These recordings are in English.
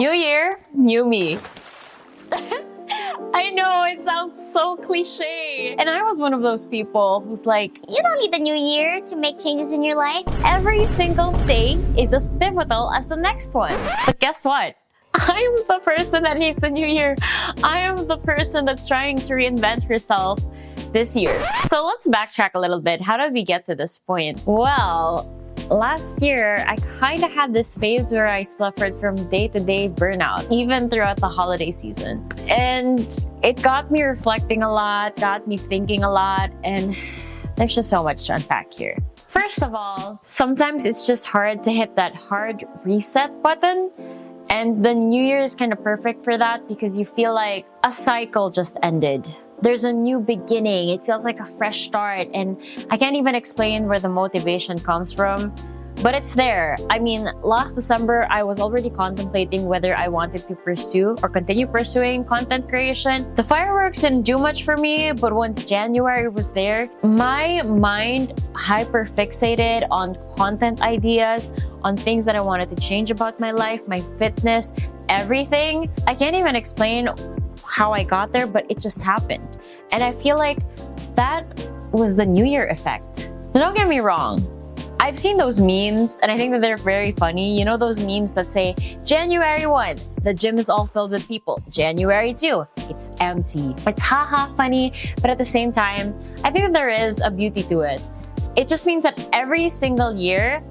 New year, new me. I know, it sounds so cliche. And I was one of those people who's like, You don't need the new year to make changes in your life. every single day is as pivotal as the next one. But guess what? I'm the person that needs a new year. I am the person that's trying to reinvent herself this year. So let's backtrack a little bit. How did we get to this point? Well, last year, I kind of had this phase where I suffered from day-to-day burnout, even throughout the holiday season. And it got me reflecting a lot, got me thinking a lot, and there's just so much to unpack here. First of all, sometimes it's just hard to hit that hard reset button. And the new year is kind of perfect for that because you feel like a cycle just ended. There's a new beginning. It feels like a fresh start. And I can't even explain where the motivation comes from, but it's there. I mean, last December, I was already contemplating whether I wanted to pursue or continue pursuing content creation. The fireworks didn't do much for me, but once January was there, my mind hyper-fixated on content ideas, on things that I wanted to change about my life, my fitness, everything. I can't even explain how I got there, but it just happened. And I feel like that was the New Year effect. Now, don't get me wrong. I've seen those memes and I think that they're very funny. You know those memes that say, January 1, the gym is all filled with people. January 2, it's empty. It's haha funny, but at the same time, I think that there is a beauty to it. It just means that every single year,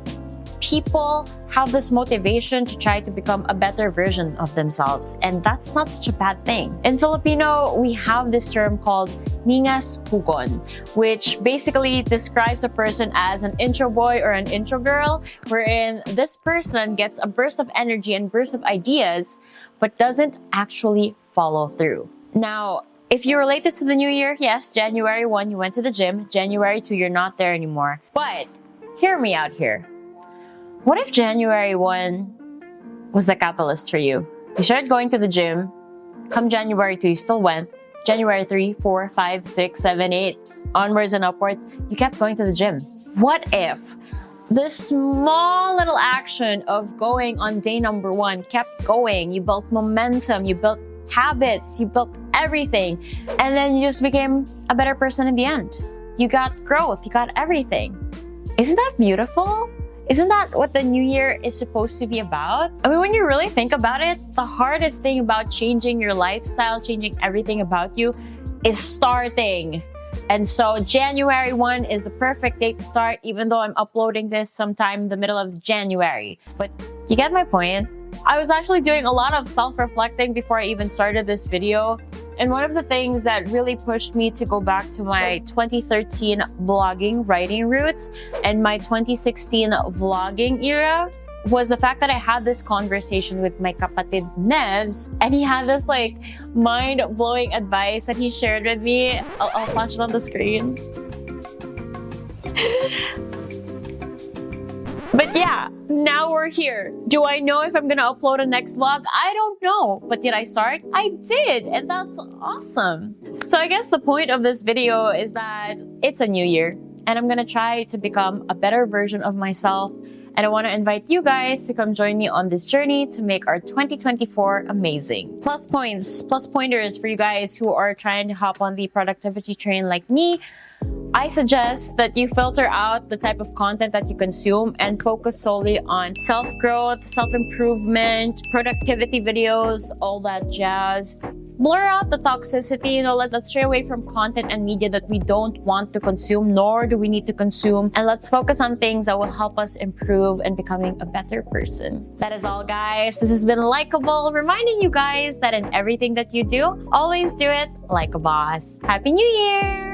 people have this motivation to try to become a better version of themselves. And that's not such a bad thing. In Filipino, we have this term called ningas, kugon, which basically describes a person as an intro boy or an intro girl, wherein this person gets a burst of energy and burst of ideas, but doesn't actually follow through. Now, if you relate this to the new year, yes, January 1, you went to the gym. January 2, you're not there anymore. But hear me out here. What if January 1 was the catalyst for you? You started going to the gym. Come January 2, you still went. January 3, 4, 5, 6, 7, 8, onwards and upwards, you kept going to the gym. What if this small little action of going on day number 1 kept going? You built momentum, you built habits, you built everything, and then you just became a better person in the end. You got growth, you got everything. Isn't that beautiful? Isn't that what the new year is supposed to be about? I mean, when you really think about it, the hardest thing about changing your lifestyle, changing everything about you, is starting. And so January 1 is the perfect date to start, even though I'm uploading this sometime in the middle of January. But you get my point? I was actually doing a lot of self-reflecting before I even started this video. And one of the things that really pushed me to go back to my 2013 blogging, writing roots and my 2016 vlogging era was the fact that I had this conversation with my kapatid Nevs, and he had this like mind-blowing advice that he shared with me. I'll flash it on the screen. But yeah, now we're here. Do I know if I'm gonna upload a next vlog? I don't know. But did I start? I did, and that's awesome. So I guess the point of this video is that it's a new year, and I'm gonna try to become a better version of myself. And I wanna invite you guys to come join me on this journey to make our 2024 amazing. Plus points, plus pointers for you guys who are trying to hop on the productivity train like me. I suggest that you filter out the type of content that you consume and focus solely on self-growth, self-improvement, productivity videos, all that jazz. Blur out the toxicity, let's stray away from content and media that we don't want to consume, nor do we need to consume. And let's focus on things that will help us improve and becoming a better person. That is all, guys. This has been Likeable, reminding you guys that in everything that you do, always do it like a boss. Happy New Year!